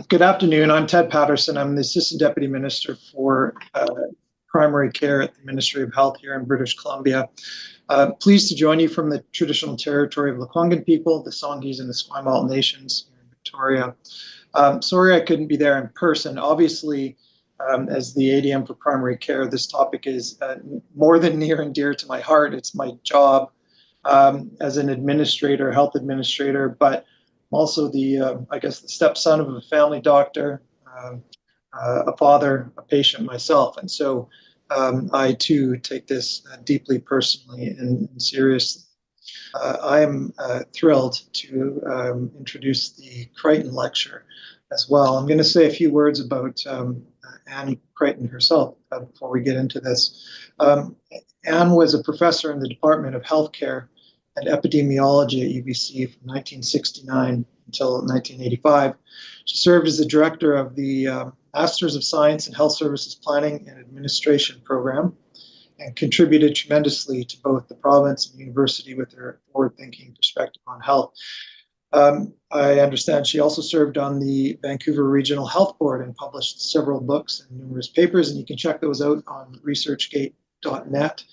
Good afternoon. I'm Ted Patterson. I'm the Assistant Deputy Minister for Primary Care at the Ministry of Health here in British Columbia. Pleased to join you from the traditional territory of Lekwungen people, the Songhees and the Esquimalt nations here in Victoria. Sorry I couldn't be there in person. Obviously, as the ADM for Primary Care, this topic is more than near and dear to my heart. It's my job as an administrator, health administrator, but also the, I guess, the stepson of a family doctor, a father, a patient myself. And so I too take this deeply personally and seriously. I am thrilled to introduce the Crichton Lecture as well. I'm going to say a few words about Anne Crichton herself before we get into this. Anne was a professor in the Department of Healthcare and Epidemiology at UBC from 1969 until 1985. She served as the director of the Masters of Science in Health Services Planning and Administration program and contributed tremendously to both the province and university with her forward-thinking perspective on health. I understand she also served on the Vancouver Regional Health Board and published several books and numerous papers, and you can check those out on researchgate.net.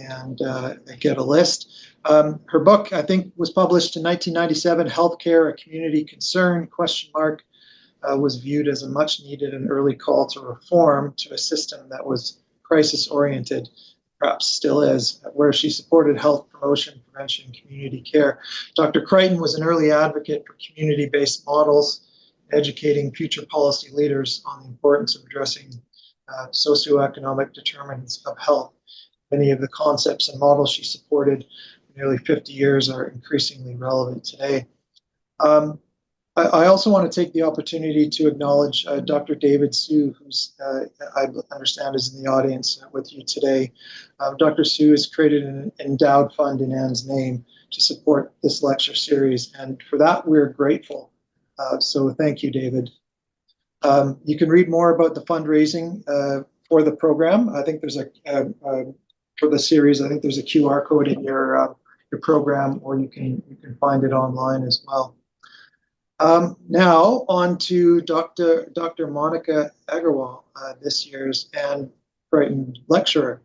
And get a list. Her book, I think, was published in 1997, Healthcare, a Community Concern, ? Was viewed as a much needed and early call to reform to a system that was crisis oriented, perhaps still is, where she supported health promotion, prevention, community care. Dr. Crichton was an early advocate for community-based models, educating future policy leaders on the importance of addressing socioeconomic determinants of health. Many of the concepts and models she supported for nearly 50 years are increasingly relevant today. I also want to take the opportunity to acknowledge Dr. David Sue, who's, I understand, is in the audience with you today. Dr. Sue has created an endowed fund in Anne's name to support this lecture series, and for that we're grateful. So thank you, David. You can read more about the fundraising for the program. I think there's for the series, I think there's a QR code in your program, or you can find it online as well. Now on to Dr. Monica Aggarwal, this year's Anne Crichton Lecturer.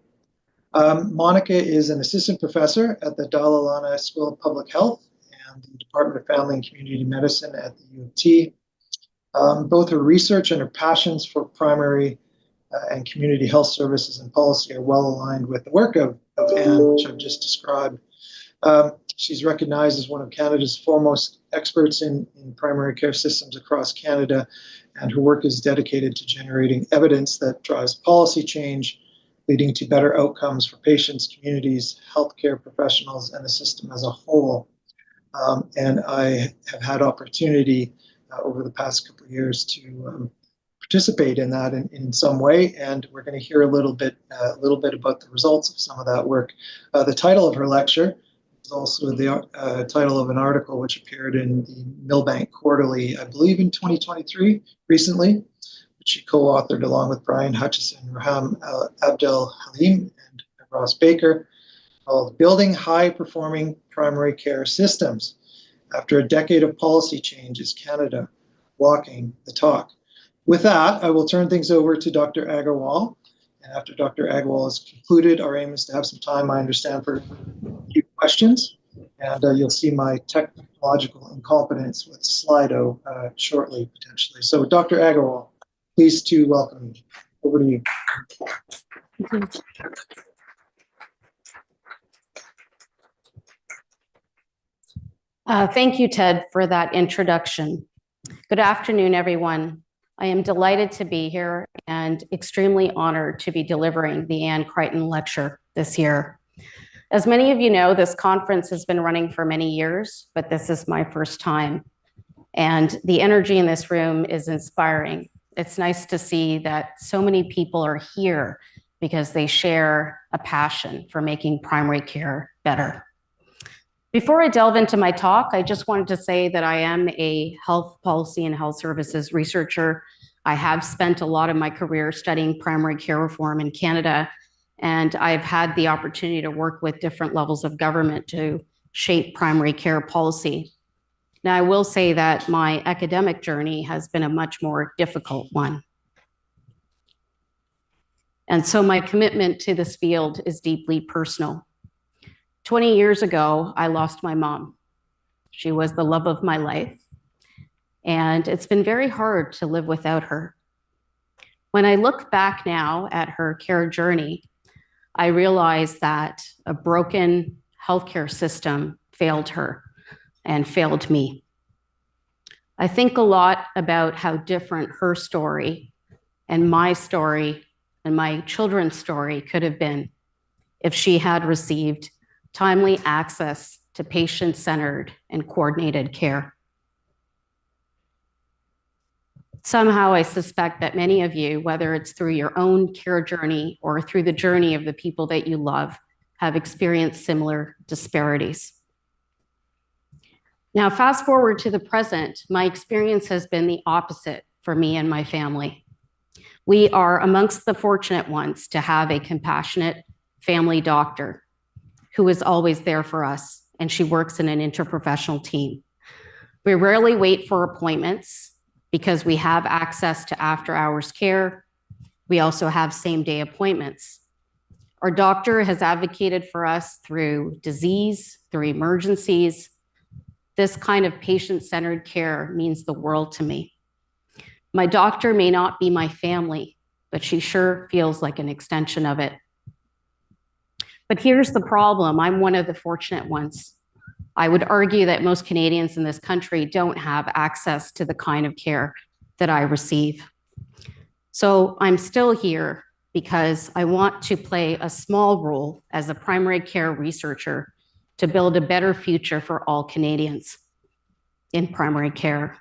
Monica is an assistant professor at the Dalla Lana School of Public Health and the Department of Family and Community Medicine at the U of T. Both her research and her passions for primary and community health services and policy are well aligned with the work of Anne, which I've just described. She's recognized as one of Canada's foremost experts in primary care systems across Canada, and her work is dedicated to generating evidence that drives policy change, leading to better outcomes for patients, communities, healthcare professionals, and the system as a whole. And I have had opportunity over the past couple of years to participate in that in some way, and we're going to hear a little bit about the results of some of that work. The title of her lecture is also the title of an article which appeared in the Millbank Quarterly, I believe in 2023, recently, which she co-authored along with Brian Hutchison, Raham Abdel Halim, and Ross Baker, called Building High-Performing Primary Care Systems. After a decade of policy change, is Canada walking the talk? With that, I will turn things over to Dr. Aggarwal. And after Dr. Aggarwal has concluded, our aim is to have some time, I understand, for a few questions. And you'll see my technological incompetence with Slido shortly, potentially. So Dr. Aggarwal, pleased to welcome you. Over to you. Thank you, Ted, for that introduction. Good afternoon, everyone. I am delighted to be here and extremely honored to be delivering the Anne Crichton Lecture this year. As many of you know, this conference has been running for many years, but this is my first time. And the energy in this room is inspiring. It's nice to see that so many people are here because they share a passion for making primary care better. Before I delve into my talk, I just wanted to say that I am a health policy and health services researcher. I have spent a lot of my career studying primary care reform in Canada, and I've had the opportunity to work with different levels of government to shape primary care policy. Now, I will say that my academic journey has been a much more difficult one. And so my commitment to this field is deeply personal. 20 years ago, I lost my mom. She was the love of my life, and it's been very hard to live without her. When I look back now at her care journey, I realize that a broken healthcare system failed her and failed me. I think a lot about how different her story and my children's story could have been if she had received timely access to patient-centered and coordinated care. Somehow I suspect that many of you, whether it's through your own care journey or through the journey of the people that you love, have experienced similar disparities. Now, fast forward to the present, my experience has been the opposite for me and my family. We are amongst the fortunate ones to have a compassionate family doctor who is always there for us, and she works in an interprofessional team. We rarely wait for appointments because we have access to after-hours care. We also have same-day appointments. Our doctor has advocated for us through disease, through emergencies. This kind of patient-centered care means the world to me. My doctor may not be my family, but she sure feels like an extension of it. But here's the problem. I'm one of the fortunate ones. I would argue that most Canadians in this country don't have access to the kind of care that I receive. So I'm still here because I want to play a small role as a primary care researcher to build a better future for all Canadians in primary care.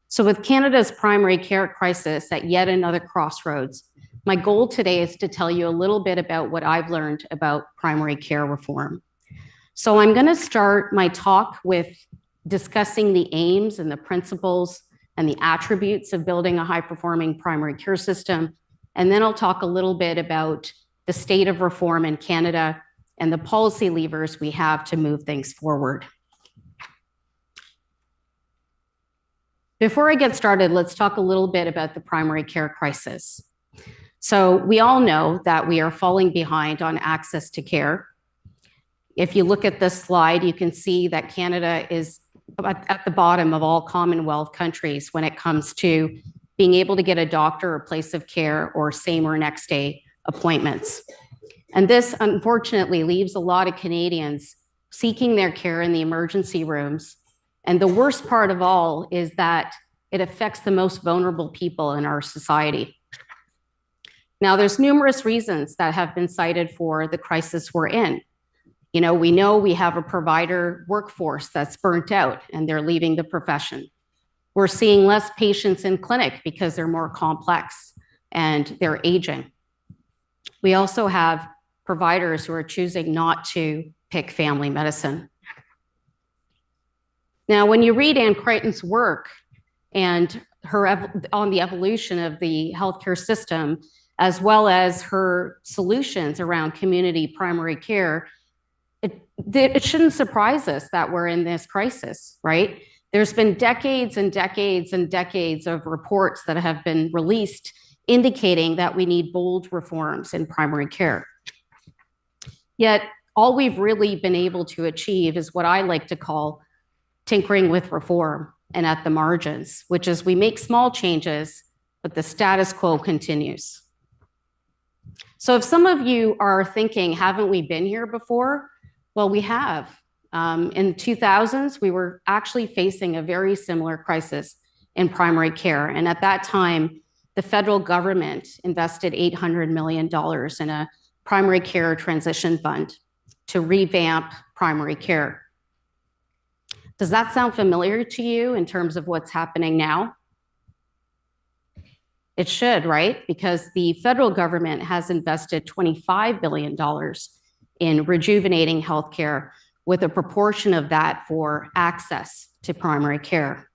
So with Canada's primary care crisis at yet another crossroads, my goal today is to tell you a little bit about what I've learned about primary care reform. So I'm going to start my talk with discussing the aims and the principles and the attributes of building a high-performing primary care system. And then I'll talk a little bit about the state of reform in Canada and the policy levers we have to move things forward. Before I get started, let's talk a little bit about the primary care crisis. So we all know that we are falling behind on access to care. If you look at this slide, you can see that Canada is at the bottom of all Commonwealth countries when it comes to being able to get a doctor or place of care or same or next day appointments. And this unfortunately leaves a lot of Canadians seeking their care in the emergency rooms. And the worst part of all is that it affects the most vulnerable people in our society. Now, there's numerous reasons that have been cited for the crisis we're in. We know we have a provider workforce that's burnt out and they're leaving the profession. We're seeing less patients in clinic because they're more complex and they're aging. We also have providers who are choosing not to pick family medicine. Now, when you read Anne Crichton's work and on the evolution of the healthcare system, as well as her solutions around community primary care, it shouldn't surprise us that we're in this crisis, right? There's been decades and decades and decades of reports that have been released indicating that we need bold reforms in primary care. Yet, all we've really been able to achieve is what I like to call tinkering with reform and at the margins, which is we make small changes, but the status quo continues. So if some of you are thinking, haven't we been here before? Well, we have. In the 2000s, we were actually facing a very similar crisis in primary care. And at that time, the federal government invested $800 million in a primary care transition fund to revamp primary care. Does that sound familiar to you in terms of what's happening now? It should, right? Because the federal government has invested $25 billion in rejuvenating healthcare, with a proportion of that for access to primary care.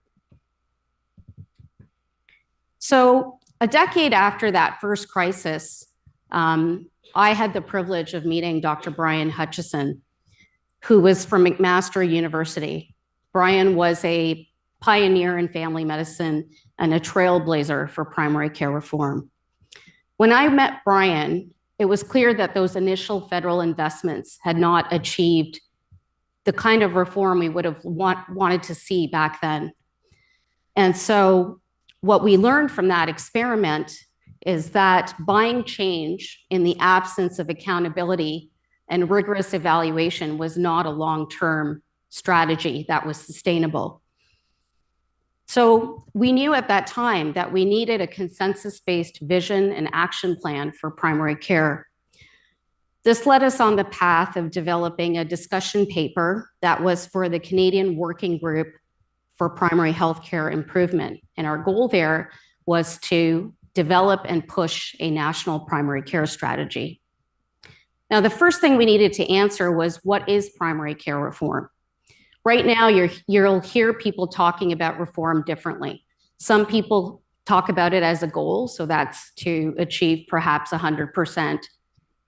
So a decade after that first crisis, I had the privilege of meeting Dr. Brian Hutchison, who was from McMaster University. Brian was a pioneer in family medicine and a trailblazer for primary care reform. When I met Brian, it was clear that those initial federal investments had not achieved the kind of reform we would have wanted to see back then. And so what we learned from that experiment is that buying change in the absence of accountability and rigorous evaluation was not a long-term strategy that was sustainable. So we knew at that time that we needed a consensus-based vision and action plan for primary care. This led us on the path of developing a discussion paper that was for the Canadian Working Group for Primary Healthcare Improvement. And our goal there was to develop and push a national primary care strategy. Now, the first thing we needed to answer was, what is primary care reform? Right now, you'll hear people talking about reform differently. Some people talk about it as a goal, so that's to achieve perhaps 100%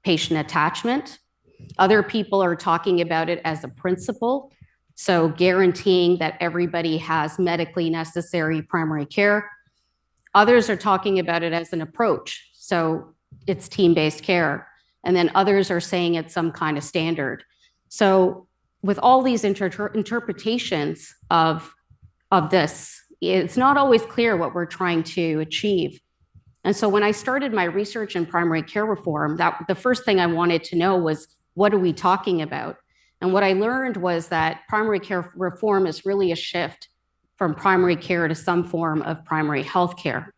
patient attachment. Other people are talking about it as a principle, so guaranteeing that everybody has medically necessary primary care. Others are talking about it as an approach, so it's team-based care. And then others are saying it's some kind of standard. So with all these interpretations of this, it's not always clear what we're trying to achieve. And so when I started my research in primary care reform, the first thing I wanted to know was, what are we talking about? And what I learned was that primary care reform is really a shift from primary care to some form of primary health care.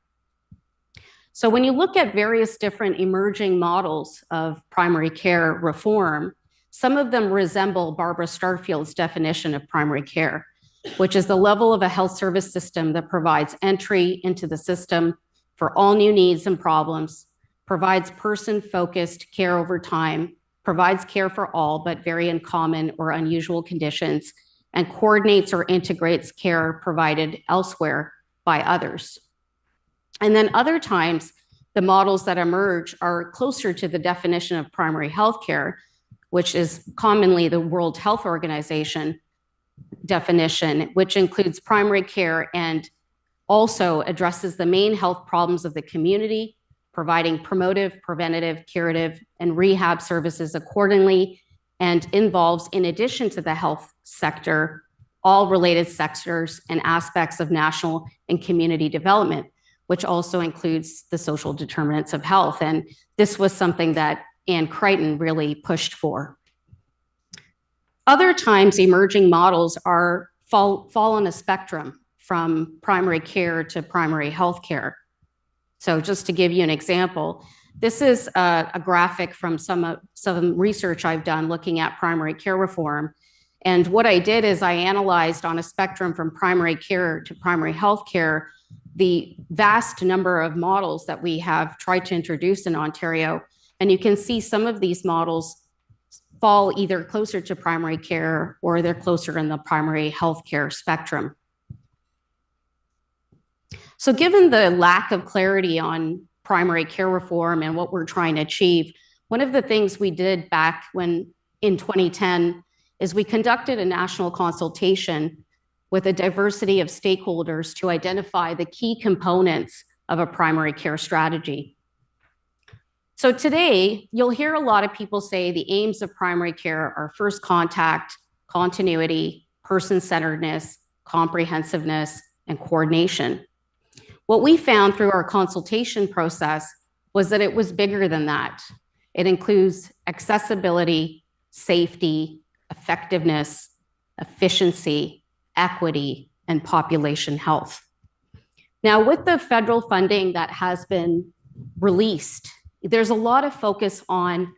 So when you look at various different emerging models of primary care reform, some of them resemble Barbara Starfield's definition of primary care, which is the level of a health service system that provides entry into the system for all new needs and problems, provides person-focused care over time, provides care for all but very uncommon or unusual conditions, and coordinates or integrates care provided elsewhere by others. And then other times, the models that emerge are closer to the definition of primary health care, which is commonly the World Health Organization definition, which includes primary care and also addresses the main health problems of the community, providing promotive, preventative, curative, and rehab services accordingly, and involves, in addition to the health sector, all related sectors and aspects of national and community development, which also includes the social determinants of health. And this was something that Anne Crichton really pushed for. Other times, emerging models fall on a spectrum from primary care to primary health care. So just to give you an example, this is a graphic from some research I've done looking at primary care reform. And what I did is I analyzed on a spectrum from primary care to primary health care the vast number of models that we have tried to introduce in Ontario. And you can see some of these models fall either closer to primary care or they're closer in the primary health care spectrum. So given the lack of clarity on primary care reform and what we're trying to achieve, one of the things we did back in 2010 is we conducted a national consultation with a diversity of stakeholders to identify the key components of a primary care strategy. So today, you'll hear a lot of people say the aims of primary care are first contact, continuity, person-centeredness, comprehensiveness, and coordination. What we found through our consultation process was that it was bigger than that. It includes accessibility, safety, effectiveness, efficiency, equity, and population health. Now, with the federal funding that has been released, there's a lot of focus on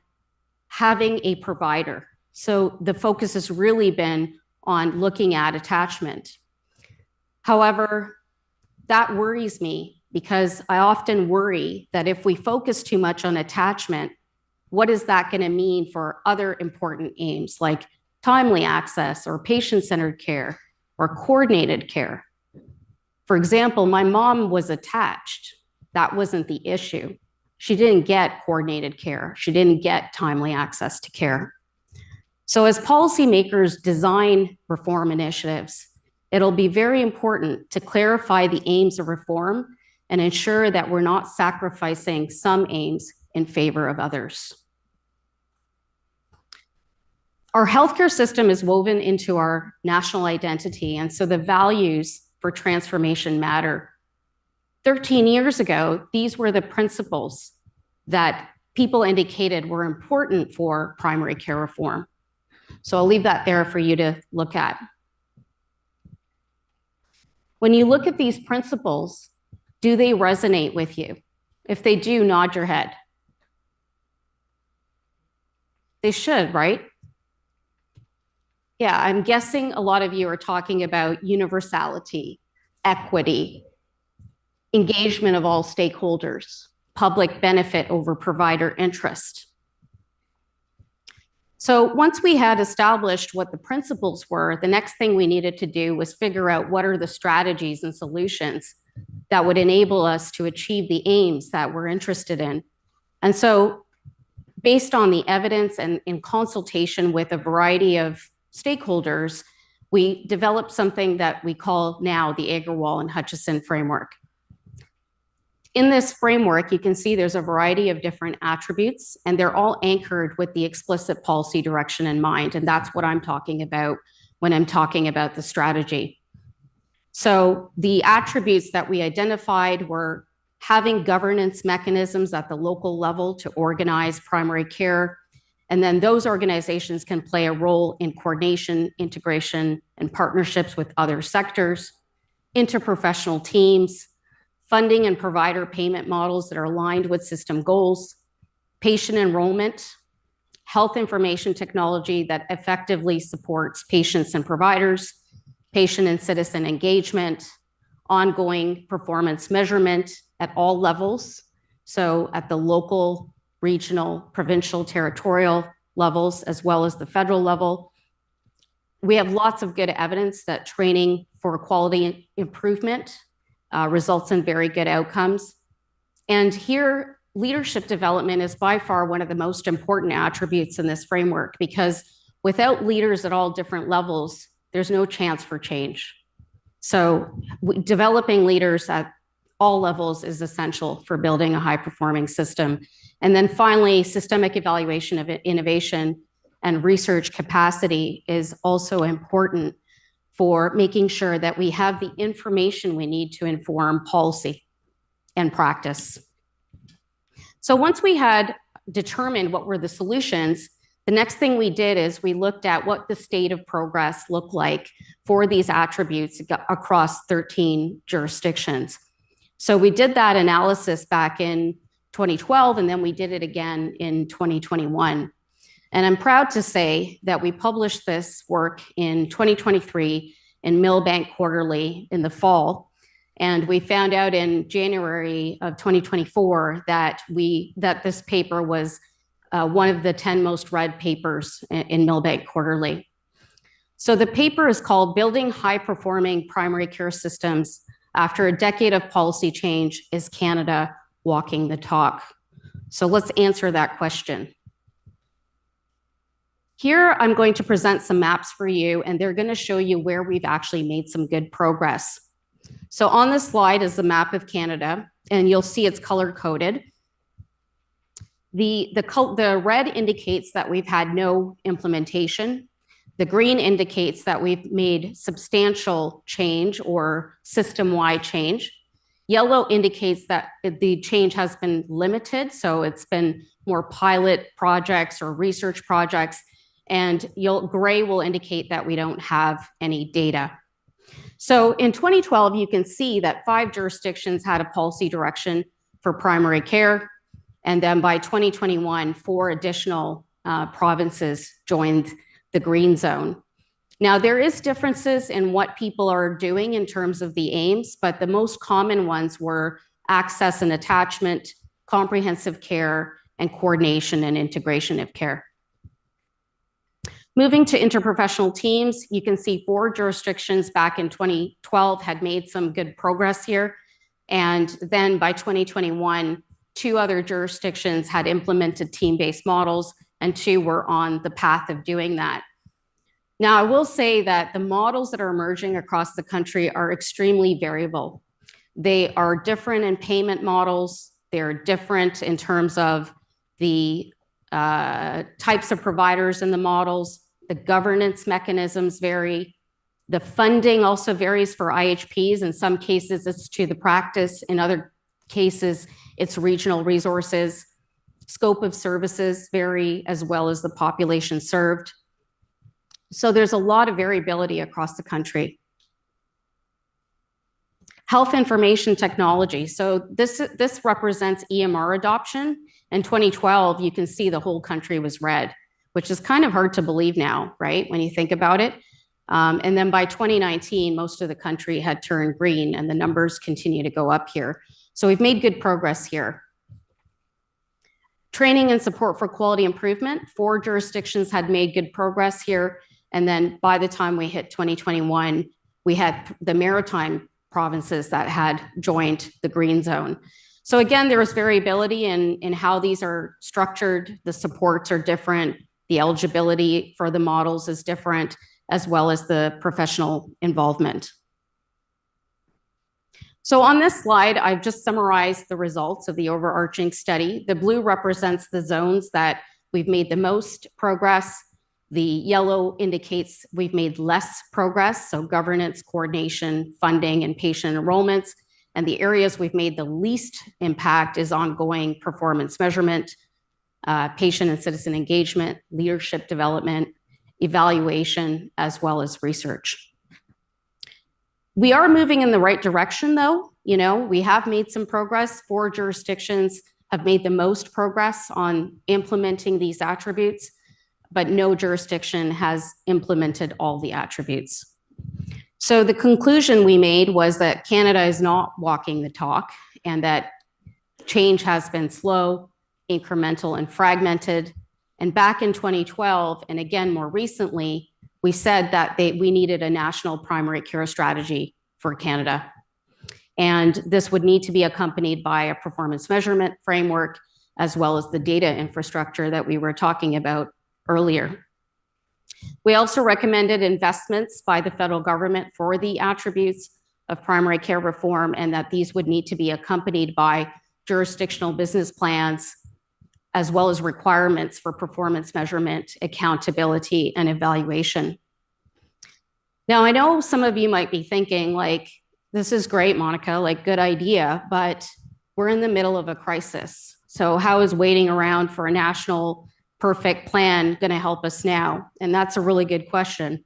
having a provider. So the focus has really been on looking at attachment. However, that worries me because I often worry that if we focus too much on attachment, what is that going to mean for other important aims like timely access or patient-centered care or coordinated care? For example, my mom was attached. That wasn't the issue. She didn't get coordinated care. She didn't get timely access to care. So as policymakers design reform initiatives, it'll be very important to clarify the aims of reform and ensure that we're not sacrificing some aims in favor of others. Our healthcare system is woven into our national identity, and so the values for transformation matter. 13 years ago, these were the principles that people indicated were important for primary care reform. So I'll leave that there for you to look at. When you look at these principles, do they resonate with you? If they do, nod your head. They should, right? Yeah, I'm guessing a lot of you are talking about universality, equity, engagement of all stakeholders, public benefit over provider interest. So once we had established what the principles were, the next thing we needed to do was figure out what are the strategies and solutions that would enable us to achieve the aims that we're interested in. And so based on the evidence and in consultation with a variety of stakeholders, we developed something that we call now the Aggarwal and Hutchison framework. In this framework, you can see there's a variety of different attributes, and they're all anchored with the explicit policy direction in mind. And that's what I'm talking about when I'm talking about the strategy. So the attributes that we identified were having governance mechanisms at the local level to organize primary care. And then those organizations can play a role in coordination, integration, and partnerships with other sectors, interprofessional teams, funding and provider payment models that are aligned with system goals, patient enrollment, health information technology that effectively supports patients and providers, patient and citizen engagement, ongoing performance measurement at all levels. So at the local, regional, provincial, territorial levels, as well as the federal level. We have lots of good evidence that training for quality improvement results in very good outcomes. And here, leadership development is by far one of the most important attributes in this framework, because without leaders at all different levels, there's no chance for change. So developing leaders at all levels is essential for building a high-performing system. And then finally, systemic evaluation of innovation and research capacity is also important for making sure that we have the information we need to inform policy and practice. So once we had determined what were the solutions, the next thing we did is we looked at what the state of progress looked like for these attributes across 13 jurisdictions. So we did that analysis back in 2012, and then we did it again in 2021. And I'm proud to say that we published this work in 2023 in Millbank Quarterly in the fall. And we found out in January of 2024 that this paper was one of the 10 most read papers in Millbank Quarterly. So the paper is called Building High-Performing Primary Care Systems After a Decade of Policy Change, Is Canada Walking the Talk? So let's answer that question. Here, I'm going to present some maps for you, and they're going to show you where we've actually made some good progress. So on this slide is the map of Canada, and you'll see it's color-coded. The red indicates that we've had no implementation. The green indicates that we've made substantial change or system-wide change. Yellow indicates that the change has been limited, so it's been more pilot projects or research projects. And gray will indicate that we don't have any data. So in 2012, you can see that 5 jurisdictions had a policy direction for primary care. And then by 2021, 4 additional provinces joined the green zone. Now, there is differences in what people are doing in terms of the aims, but the most common ones were access and attachment, comprehensive care, and coordination and integration of care. Moving to interprofessional teams, you can see 4 jurisdictions back in 2012 had made some good progress here. And then by 2021, 2 other jurisdictions had implemented team-based models, and 2 were on the path of doing that. Now, I will say that the models that are emerging across the country are extremely variable. They are different in payment models. They're different in terms of the types of providers in the models. The governance mechanisms vary. The funding also varies for IHPs. In some cases, it's to the practice. In other cases, it's regional resources. Scope of services vary, as well as the population served. So there's a lot of variability across the country. Health information technology. So this represents EMR adoption. In 2012, you can see the whole country was red, which is kind of hard to believe now, right? When you think about it. And then by 2019, most of the country had turned green, and the numbers continue to go up here. So we've made good progress here. Training and support for quality improvement. 4 jurisdictions had made good progress here. And then by the time we hit 2021, we had the maritime provinces that had joined the green zone. So again, there was variability in how these are structured. The supports are different. The eligibility for the models is different, as well as the professional involvement. So on this slide, I've just summarized the results of the overarching study. The blue represents the zones that we've made the most progress. The yellow indicates we've made less progress, so governance, coordination, funding, and patient enrollments. And the areas we've made the least impact is ongoing performance measurement, patient and citizen engagement, leadership development, evaluation, as well as research. We are moving in the right direction, though. You know, we have made some progress. 4 jurisdictions have made the most progress on implementing these attributes, but no jurisdiction has implemented all the attributes. So the conclusion we made was that Canada is not walking the talk, and that change has been slow, incremental, and fragmented. And back in 2012, and again more recently, we said that we needed a national primary care strategy for Canada. And this would need to be accompanied by a performance measurement framework, as well as the data infrastructure that we were talking about earlier. We also recommended investments by the federal government for the attributes of primary care reform, and that these would need to be accompanied by jurisdictional business plans, as well as requirements for performance measurement, accountability, and evaluation. Now, I know some of you might be thinking, like, this is great, Monica, like, good idea, but we're in the middle of a crisis. So how is waiting around for a national perfect plan going to help us now? And that's a really good question.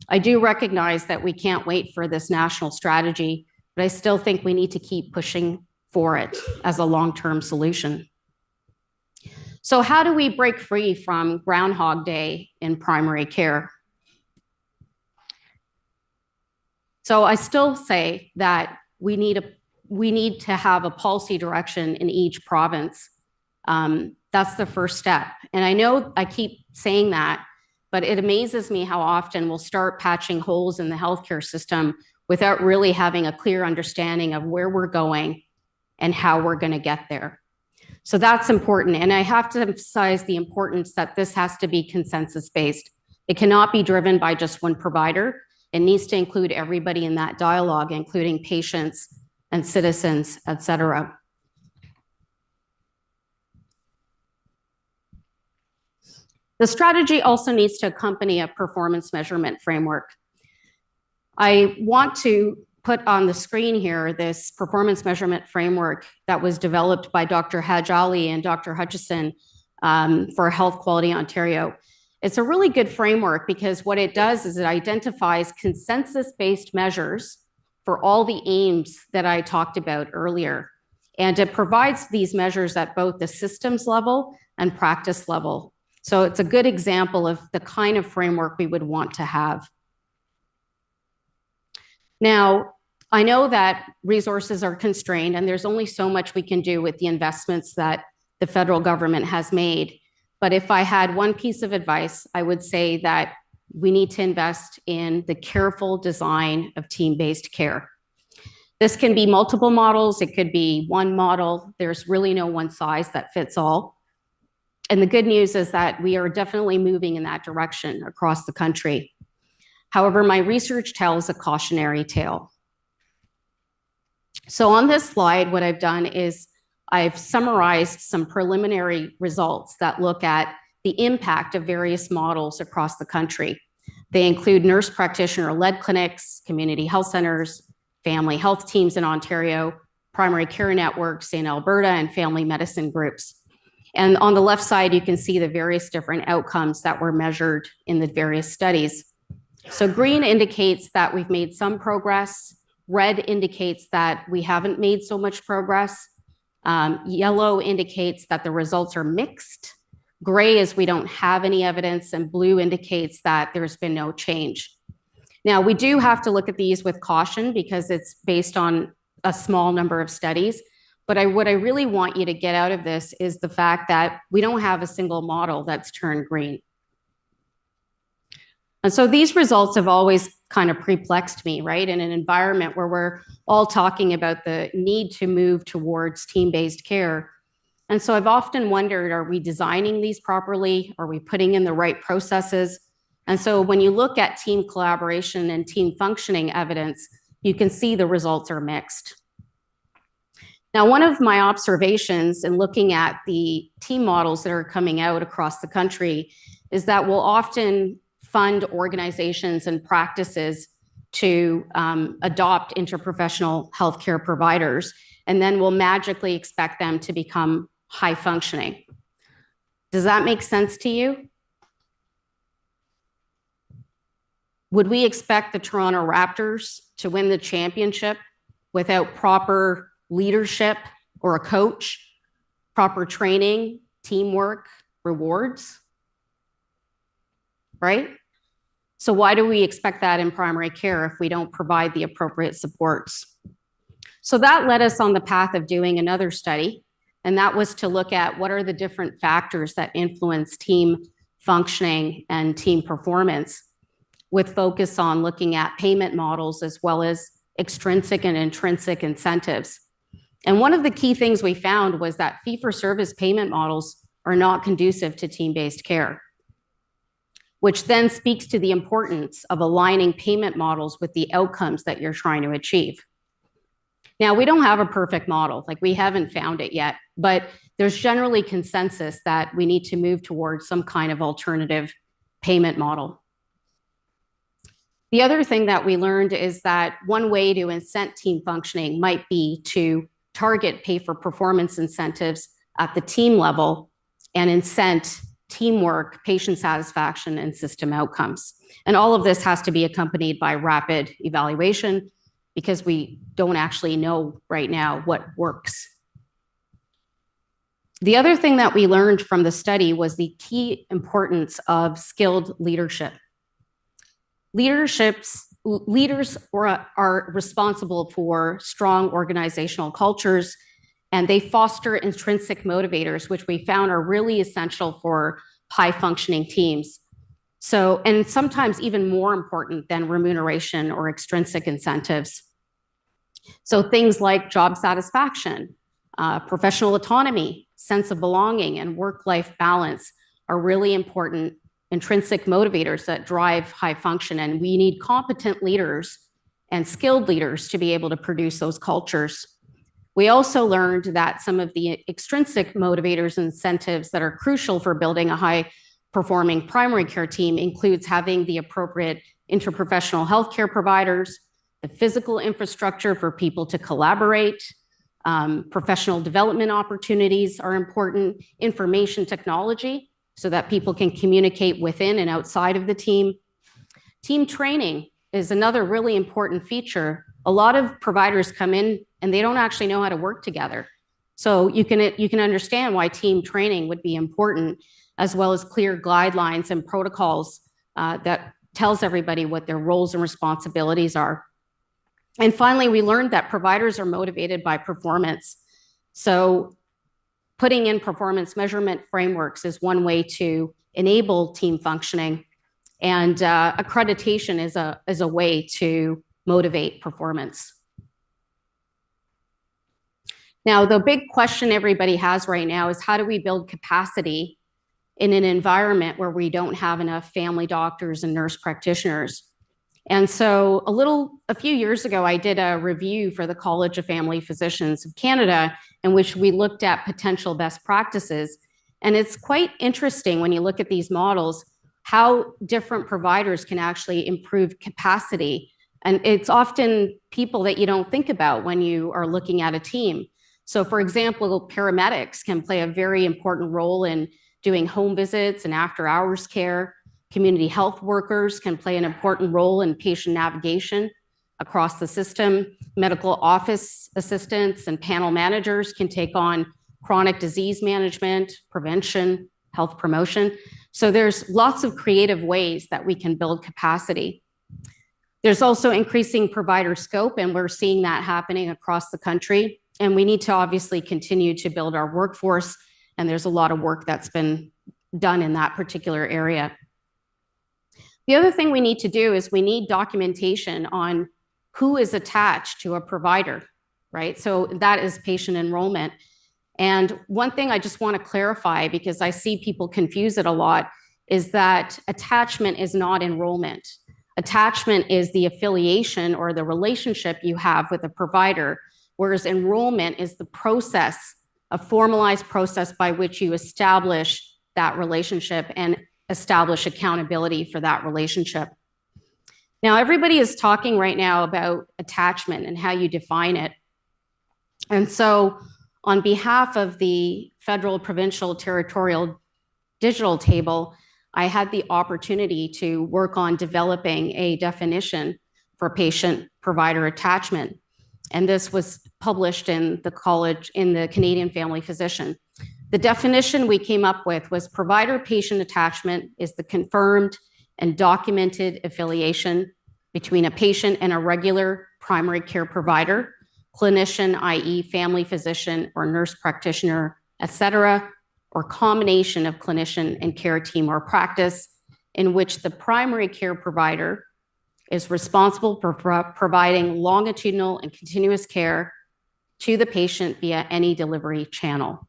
I do recognize that we can't wait for this national strategy, but I still think we need to keep pushing for it as a long-term solution. So how do we break free from Groundhog Day in primary care? So I still say that we need to have a policy direction in each province. That's the first step. And I know I keep saying that, but it amazes me how often we'll start patching holes in the healthcare system without really having a clear understanding of where we're going and how we're going to get there. So that's important. And I have to emphasize the importance that this has to be consensus-based. It cannot be driven by just one provider. It needs to include everybody in that dialogue, including patients and citizens, et cetera. The strategy also needs to accompany a performance measurement framework. I want to put on the screen here this performance measurement framework that was developed by Dr. Haj Ali and Dr. Hutchison for Health Quality Ontario. It's a really good framework because what it does is it identifies consensus-based measures for all the aims that I talked about earlier. And it provides these measures at both the systems level and practice level. So it's a good example of the kind of framework we would want to have. Now, I know that resources are constrained and there's only so much we can do with the investments that the federal government has made. But if I had one piece of advice, I would say that we need to invest in the careful design of team-based care. This can be multiple models. It could be one model. There's really no one size that fits all. And the good news is that we are definitely moving in that direction across the country. However, my research tells a cautionary tale. So on this slide, what I've done is I've summarized some preliminary results that look at the impact of various models across the country. They include nurse practitioner-led clinics, community health centers, family health teams in Ontario, primary care networks in Alberta, and family medicine groups. And on the left side, you can see the various different outcomes that were measured in the various studies. So green indicates that we've made some progress. Red indicates that we haven't made so much progress. Yellow indicates that the results are mixed. Gray is we don't have any evidence, and blue indicates that there's been no change. Now, we do have to look at these with caution because it's based on a small number of studies. But what I really want you to get out of this is the fact that we don't have a single model that's turned green. And so these results have always kind of perplexed me, right? In an environment where we're all talking about the need to move towards team-based care. And so I've often wondered, are we designing these properly? Are we putting in the right processes? And so when you look at team collaboration and team functioning evidence, you can see the results are mixed. Now, one of my observations in looking at the team models that are coming out across the country is that we'll often fund organizations and practices to adopt interprofessional healthcare providers, and then we'll magically expect them to become high functioning. Does that make sense to you? Would we expect the Toronto Raptors to win the championship without proper leadership or a coach, proper training, teamwork, rewards? Right? So why do we expect that in primary care if we don't provide the appropriate supports? So that led us on the path of doing another study, and that was to look at what are the different factors that influence team functioning and team performance, with focus on looking at payment models as well as extrinsic and intrinsic incentives. And one of the key things we found was that fee-for-service payment models are not conducive to team-based care, which then speaks to the importance of aligning payment models with the outcomes that you're trying to achieve. Now, we don't have a perfect model, like we haven't found it yet, but there's generally consensus that we need to move towards some kind of alternative payment model. The other thing that we learned is that one way to incent team functioning might be to target pay-for-performance incentives at the team level and incent teamwork, patient satisfaction, and system outcomes. And all of this has to be accompanied by rapid evaluation because we don't actually know right now what works. The other thing that we learned from the study was the key importance of skilled leadership. Leaders are responsible for strong organizational cultures, and they foster intrinsic motivators, which we found are really essential for high functioning teams. So, and sometimes even more important than remuneration or extrinsic incentives. So things like job satisfaction, professional autonomy, sense of belonging, and work-life balance are really important intrinsic motivators that drive high function. And we need competent leaders and skilled leaders to be able to produce those cultures. We also learned that some of the extrinsic motivators and incentives that are crucial for building a high-performing primary care team includes having the appropriate interprofessional healthcare providers, the physical infrastructure for people to collaborate, professional development opportunities are important, information technology so that people can communicate within and outside of the team. Team training is another really important feature. A lot of providers come in and they don't actually know how to work together. So you can understand why team training would be important, as well as clear guidelines and protocols that tells everybody what their roles and responsibilities are. And finally, we learned that providers are motivated by performance. So putting in performance measurement frameworks is one way to enable team functioning, and accreditation is a way to motivate performance. Now, the big question everybody has right now is how do we build capacity in an environment where we don't have enough family doctors and nurse practitioners? And so a few years ago, I did a review for the College of Family Physicians of Canada, in which we looked at potential best practices. And it's quite interesting when you look at these models, how different providers can actually improve capacity. And it's often people that you don't think about when you are looking at a team. So for example, paramedics can play a very important role in doing home visits and after hours care. Community health workers can play an important role in patient navigation across the system. Medical office assistants and panel managers can take on chronic disease management, prevention, health promotion. So there's lots of creative ways that we can build capacity. There's also increasing provider scope, and we're seeing that happening across the country. And we need to obviously continue to build our workforce, and there's a lot of work that's been done in that particular area. The other thing we need to do is we need documentation on who is attached to a provider, right? So that is patient enrollment. And one thing I just want to clarify, because I see people confuse it a lot, is that attachment is not enrollment. Attachment is the affiliation or the relationship you have with a provider, whereas enrollment is the process, a formalized process by which you establish that relationship and establish accountability for that relationship. Now, everybody is talking right now about attachment and how you define it. And so on behalf of the federal, provincial, territorial digital table, I had the opportunity to work on developing a definition for patient-provider attachment. And this was published in the Canadian Family Physician. The definition we came up with was provider-patient attachment is the confirmed and documented affiliation between a patient and a regular primary care provider, clinician, i.e. family physician or nurse practitioner, et cetera, or combination of clinician and care team or practice, in which the primary care provider is responsible for providing longitudinal and continuous care to the patient via any delivery channel,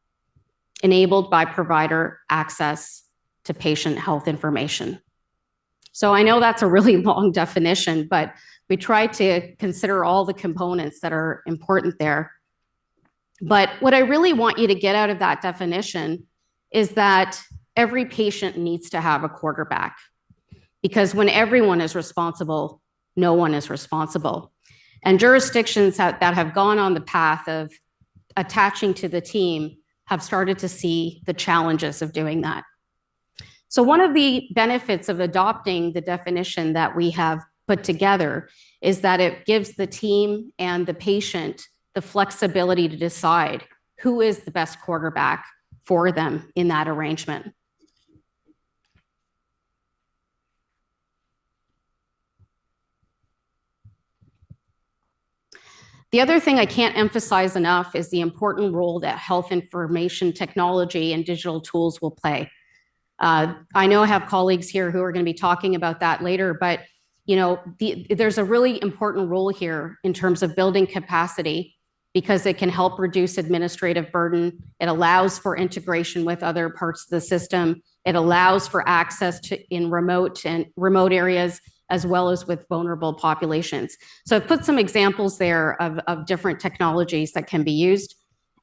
enabled by provider access to patient health information. So I know that's a really long definition, but we try to consider all the components that are important there. But what I really want you to get out of that definition is that every patient needs to have a quarterback, because when everyone is responsible, no one is responsible. And jurisdictions that have gone on the path of attaching to the team have started to see the challenges of doing that. So one of the benefits of adopting the definition that we have put together is that it gives the team and the patient the flexibility to decide who is the best quarterback for them in that arrangement. The other thing I can't emphasize enough is the important role that health information technology and digital tools will play. I know I have colleagues here who are going to be talking about that later, but there's a really important role here in terms of building capacity, because it can help reduce administrative burden. It allows for integration with other parts of the system. It allows for access to in remote areas, as well as with vulnerable populations. So I've put some examples there of different technologies that can be used.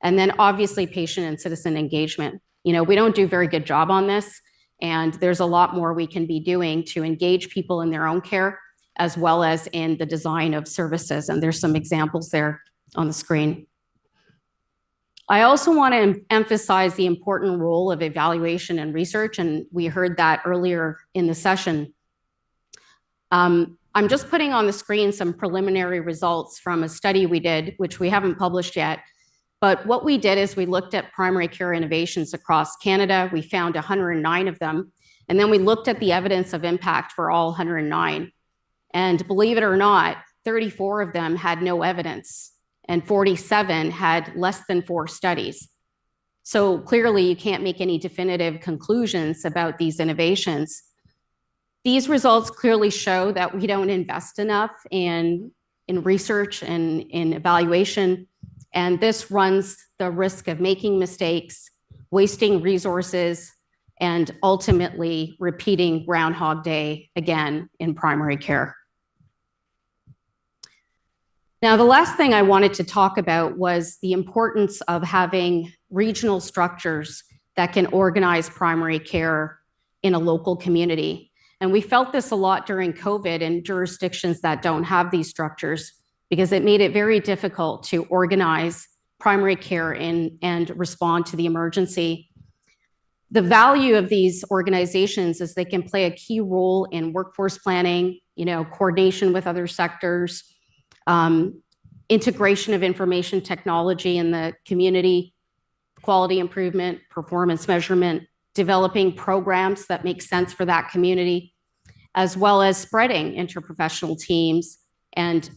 And then obviously patient and citizen engagement. We don't do a very good job on this, and there's a lot more we can be doing to engage people in their own care, as well as in the design of services. And there's some examples there on the screen. I also want to emphasize the important role of evaluation and research, and we heard that earlier in the session. I'm just putting on the screen some preliminary results from a study we did, which we haven't published yet. But what we did is we looked at primary care innovations across Canada. We found 109 of them. And then we looked at the evidence of impact for all 109. And believe it or not, 34 of them had no evidence, and 47 had less than 4 studies. So clearly you can't make any definitive conclusions about these innovations. These results clearly show that we don't invest enough in research and in evaluation. And this runs the risk of making mistakes, wasting resources, and ultimately repeating Groundhog Day again in primary care. Now, the last thing I wanted to talk about was the importance of having regional structures that can organize primary care in a local community. And we felt this a lot during COVID in jurisdictions that don't have these structures, because it made it very difficult to organize primary care and respond to the emergency. The value of these organizations is they can play a key role in workforce planning, coordination with other sectors, integration of information technology in the community, quality improvement, performance measurement, developing programs that make sense for that community, as well as spreading interprofessional teams and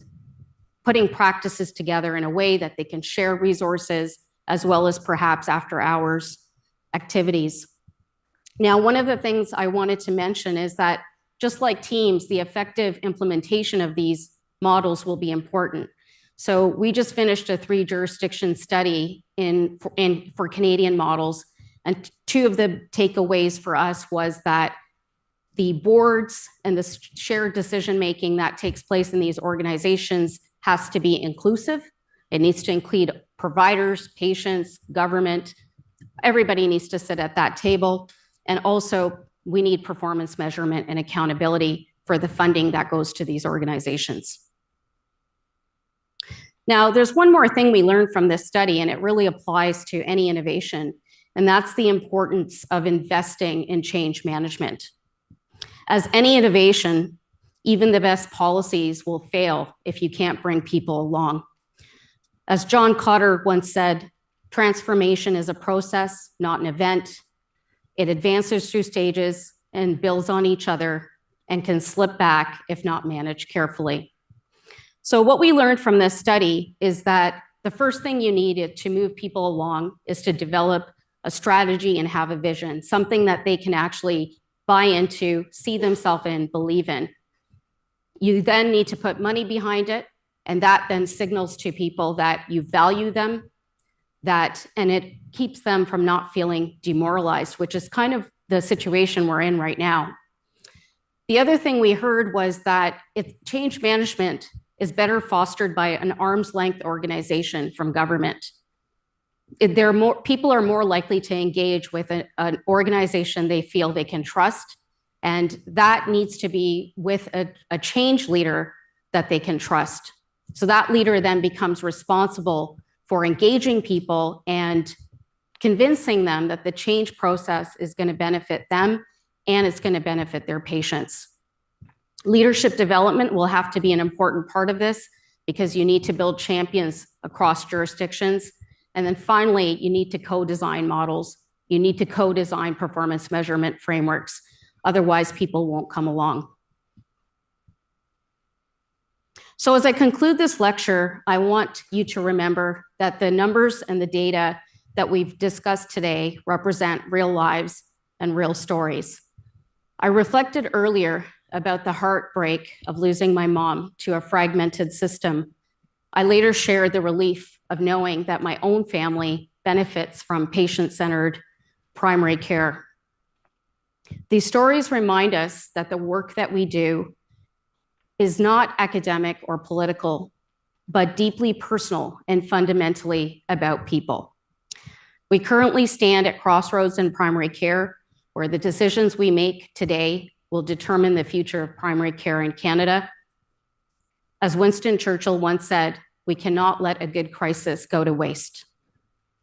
putting practices together in a way that they can share resources, as well as perhaps after hours activities. Now, one of the things I wanted to mention is that just like teams, the effective implementation of these models will be important. So we just finished a 3-jurisdiction study for Canadian models. And 2 of the takeaways for us was that the boards and the shared decision-making that takes place in these organizations has to be inclusive. It needs to include providers, patients, government. Everybody needs to sit at that table. And also, we need performance measurement and accountability for the funding that goes to these organizations. Now, there's one more thing we learned from this study, and it really applies to any innovation, and that's the importance of investing in change management. As any innovation, even the best policies will fail if you can't bring people along. As John Cotter once said, transformation is a process, not an event. It advances through stages and builds on each other and can slip back if not managed carefully. So what we learned from this study is that the first thing you need to move people along is to develop a strategy and have a vision, something that they can actually buy into, see themselves in, believe in. You then need to put money behind it, and that then signals to people that you value them, and it keeps them from not feeling demoralized, which is kind of the situation we're in right now. The other thing we heard was that change management is better fostered by an arm's length organization from government. People are more likely to engage with an organization they feel they can trust, and that needs to be with a change leader that they can trust. So that leader then becomes responsible for engaging people and convincing them that the change process is going to benefit them and it's going to benefit their patients. Leadership development will have to be an important part of this, because you need to build champions across jurisdictions. And then finally, you need to co-design models. You need to co-design performance measurement frameworks. Otherwise, people won't come along. So as I conclude this lecture, I want you to remember that the numbers and the data that we've discussed today represent real lives and real stories. I reflected earlier about the heartbreak of losing my mom to a fragmented system. I later shared the relief of knowing that my own family benefits from patient-centered primary care. These stories remind us that the work that we do is not academic or political, but deeply personal and fundamentally about people. We currently stand at crossroads in primary care, where the decisions we make today will determine the future of primary care in Canada. As Winston Churchill once said, we cannot let a good crisis go to waste.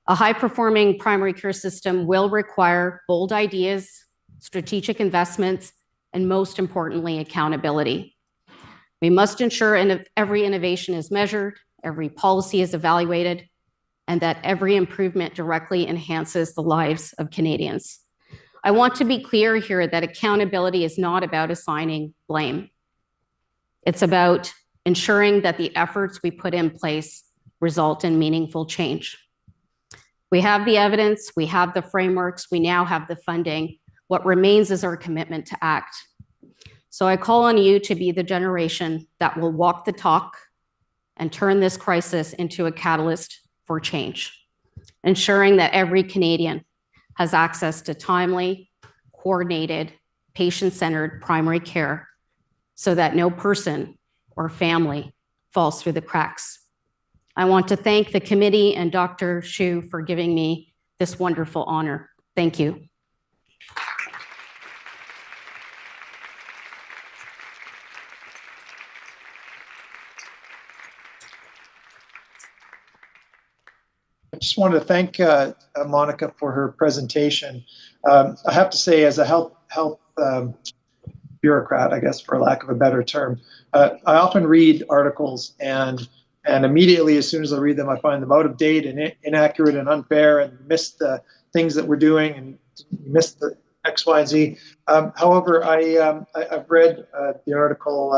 A high-performing primary care system will require bold ideas, strategic investments, and most importantly, accountability. We must ensure every innovation is measured, every policy is evaluated, and that every improvement directly enhances the lives of Canadians. I want to be clear here that accountability is not about assigning blame. It's about ensuring that the efforts we put in place result in meaningful change. We have the evidence, we have the frameworks, we now have the funding. What remains is our commitment to act. So I call on you to be the generation that will walk the talk and turn this crisis into a catalyst for change, ensuring that every Canadian has access to timely, coordinated, patient-centered primary care so that no person or family falls through the cracks. I want to thank the committee and Dr. Shu for giving me this wonderful honor. Thank you. I just wanted to thank Monica for her presentation. I have to say, as a health bureaucrat, I guess, for lack of a better term, I often read articles and immediately, as soon as I read them, I find them out of date and inaccurate and unfair and miss the things that we're doing and miss the X, Y, and Z. However, I've read the article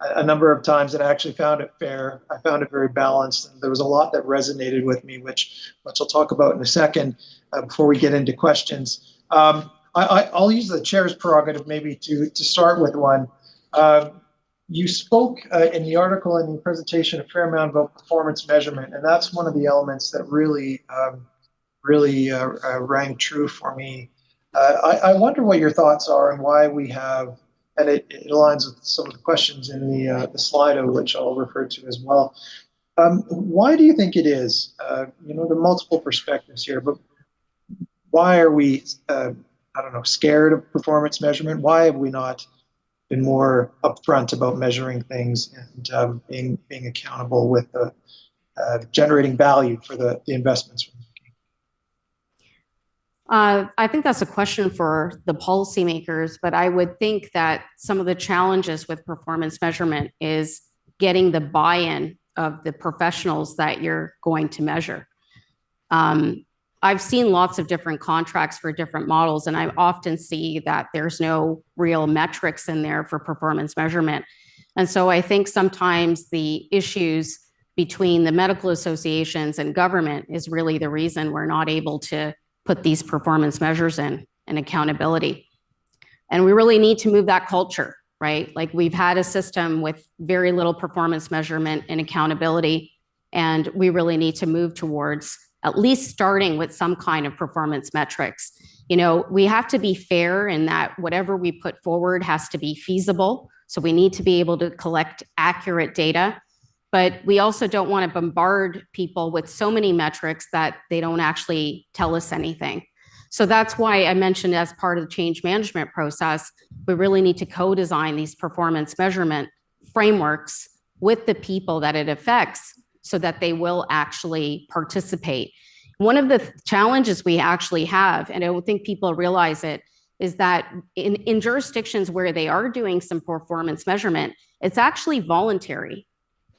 a number of times and I actually found it fair. I found it very balanced. And there was a lot that resonated with me, which I'll talk about in a second before we get into questions. I'll use the chair's prerogative maybe to start with one. You spoke in the article and in the presentation a fair amount about performance measurement, and that's one of the elements that really rang true for me. I wonder what your thoughts are and why we have, and it aligns with some of the questions in the Slido, which I'll refer to as well. Why do you think it is? There are multiple perspectives here, but why are we, scared of performance measurement? Why have we not been more upfront about measuring things and being accountable with generating value for the investments we're making? I think that's a question for the policymakers, but I would think that some of the challenges with performance measurement is getting the buy-in of the professionals that you're going to measure. I've seen lots of different contracts for different models, and I often see that there's no real metrics in there for performance measurement. And so I think sometimes the issues between the medical associations and government is really the reason we're not able to put these performance measures in and accountability. And we really need to move that culture, right? Like we've had a system with very little performance measurement and accountability, and we really need to move towards at least starting with some kind of performance metrics. We have to be fair in that whatever we put forward has to be feasible. So we need to be able to collect accurate data, but we also don't want to bombard people with so many metrics that they don't actually tell us anything. So that's why I mentioned as part of the change management process, we really need to co-design these performance measurement frameworks with the people that it affects so that they will actually participate. One of the challenges we actually have, and I don't think people realize it, is that in jurisdictions where they are doing some performance measurement, it's actually voluntary,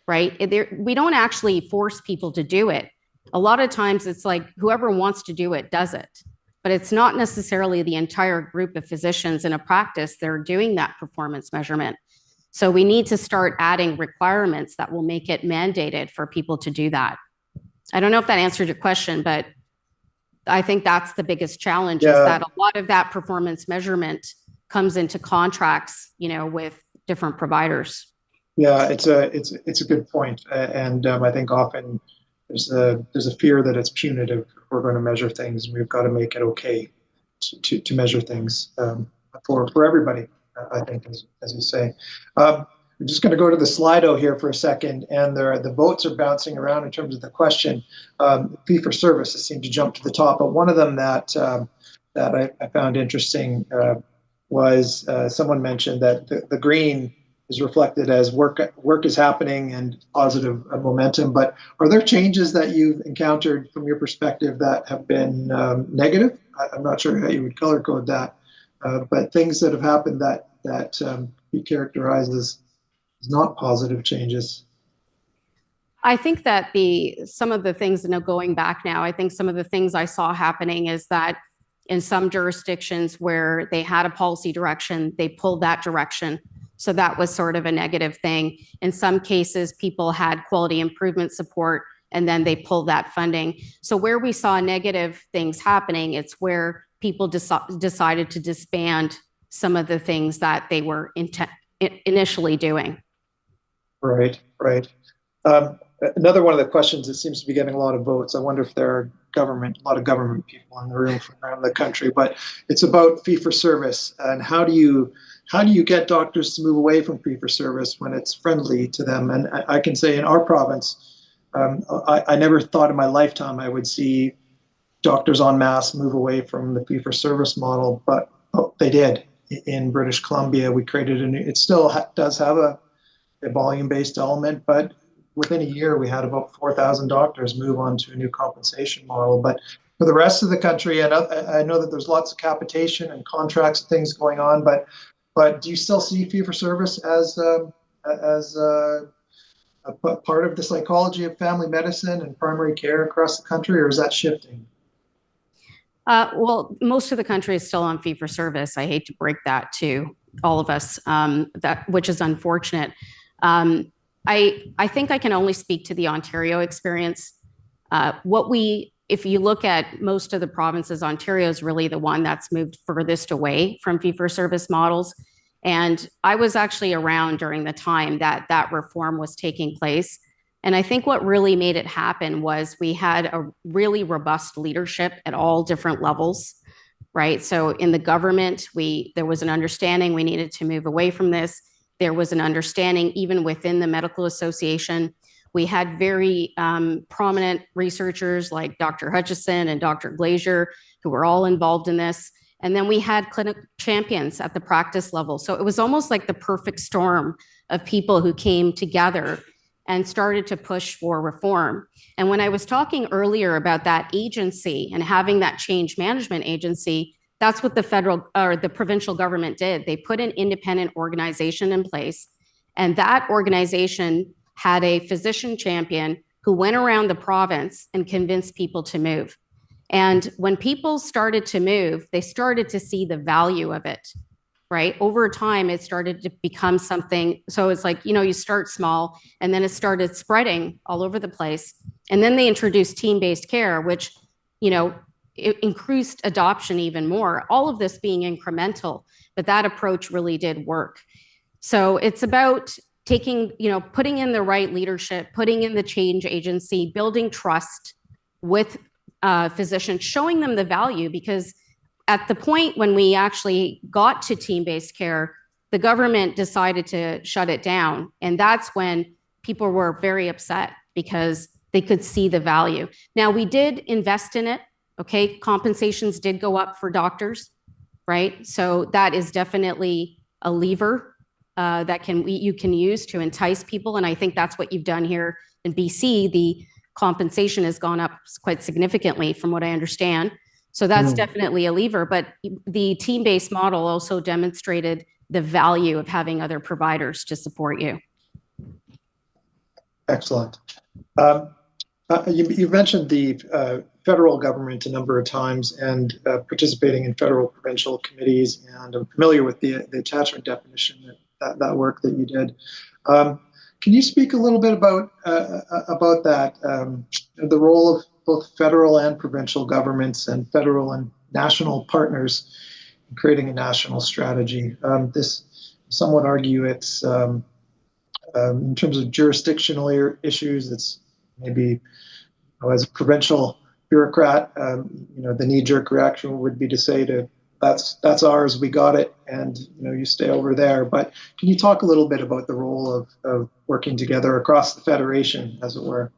right? We don't actually force people to do it. A lot of times it's like whoever wants to do it does it, but it's not necessarily the entire group of physicians in a practice that are doing that performance measurement. So we need to start adding requirements that will make it mandated for people to do that. I don't know if that answered your question, but I think that's the biggest challenge is that a lot of that performance measurement comes into contracts, with different providers. Yeah, it's a good point, and I think often there's a fear that it's punitive if we're going to measure things, and we've got to make it okay to measure things for everybody. I think, as you say. I'm just going to go to the Slido here for a second, and the votes are bouncing around in terms of the question. Fee for service has seemed to jump to the top, but one of them that I found interesting was someone mentioned that the green is reflected as work is happening and positive momentum. But are there changes that you've encountered from your perspective that have been negative? I'm not sure how you would color code that. But things that have happened that you characterize as not positive changes. I think that some of the things, going back now, I think some of the things I saw happening is that in some jurisdictions where they had a policy direction, they pulled that direction. So that was sort of a negative thing. In some cases, people had quality improvement support, and then they pulled that funding. So where we saw negative things happening, it's where people decided to disband some of the things that they were initially doing. Right. Another one of the questions that seems to be getting a lot of votes. I wonder if there are a lot of government people in the room from around the country, but it's about fee for service and how do you get doctors to move away from fee for service when it's friendly to them? And I can say in our province, I never thought in my lifetime I would see doctors en masse move away from the fee for service model, but they did. In British Columbia, we created it still does have a volume-based element, but within a year, we had about 4,000 doctors move on to a new compensation model. But for the rest of the country, and I know that there's lots of capitation and contracts and things going on, but do you still see fee-for-service as a part of the psychology of family medicine and primary care across the country, or is that shifting? Well, most of the country is still on fee for service. I hate to break that to all of us, which is unfortunate. I think I can only speak to the Ontario experience. If you look at most of the provinces, Ontario is really the one that's moved furthest away from fee for service models. And I was actually around during the time that that reform was taking place. And I think what really made it happen was we had a really robust leadership at all different levels, right? So in the government, there was an understanding we needed to move away from this. There was an understanding even within the medical association. We had very prominent researchers like Dr. Hutchison and Dr. Glazier, who were all involved in this. And then we had clinical champions at the practice level. So it was almost like the perfect storm of people who came together and started to push for reform. And when I was talking earlier about that agency and having that change management agency, that's what the federal or the provincial government did. They put an independent organization in place, and that organization had a physician champion who went around the province and convinced people to move. And when people started to move, they started to see the value of it, right? Over time, it started to become something. So it's like, you start small and then it started spreading all over the place. And then they introduced team-based care, which, it increased adoption even more, all of this being incremental, but that approach really did work. So it's about putting in the right leadership, putting in the change agency, building trust with physicians, showing them the value, because at the point when we actually got to team-based care, the government decided to shut it down. And that's when people were very upset because they could see the value. Now, we did invest in it. Okay, compensations did go up for doctors, right? So that is definitely a lever that you can use to entice people. And I think that's what you've done here in BC. The compensation has gone up quite significantly from what I understand. So that's definitely a lever. But the team-based model also demonstrated the value of having other providers to support you. Excellent. You mentioned the federal government a number of times and participating in federal provincial committees, and I'm familiar with the attachment definition, that work that you did. Can you speak a little bit about that, the role of both federal and provincial governments and federal and national partners in creating a national strategy? Some would argue it's in terms of jurisdictional issues, it's maybe as a provincial bureaucrat, the knee-jerk reaction would be to say that's ours, we got it, and you stay over there. But can you talk a little bit about the role of working together across the federation, as it were?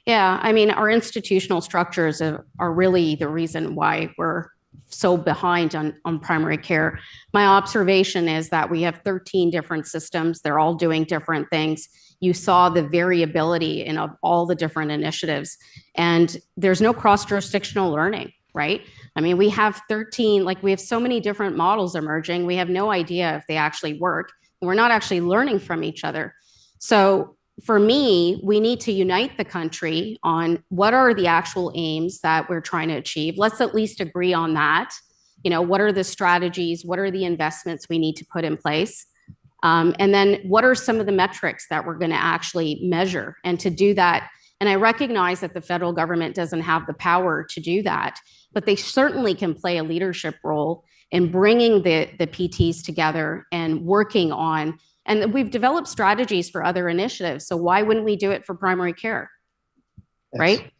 Yeah, I mean, our institutional structures are really the reason why we're so behind on primary care. My observation is that we have 13 different systems. They're all doing different things. You saw the variability in all the different initiatives, and there's no cross-jurisdictional learning, right? I mean, we have we have so many different models emerging. We have no idea if they actually work. We're not actually learning from each other. So for me, we need to unite the country on what are the actual aims that we're trying to achieve. Let's at least agree on that. What are the strategies? What are the investments we need to put in place? And then what are some of the metrics that we're going to actually measure? And to do that, and I recognize that the federal government doesn't have the power to do that, but they certainly can play a leadership role in bringing the PTs together and working on And we've developed strategies for other initiatives. So why wouldn't we do it for primary care? Yes. Right?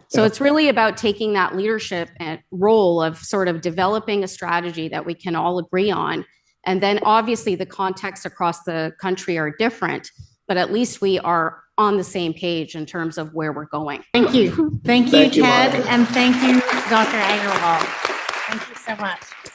So Yeah. it's really about taking that leadership and role of sort of developing a strategy that we can all agree on. And then obviously the contexts across the country are different, but at least we are on the same page in terms of where we're going. Thank you. Thank you, Thank you, Ted, Monica. and thank you, Dr. Aggarwal. Thank you so much.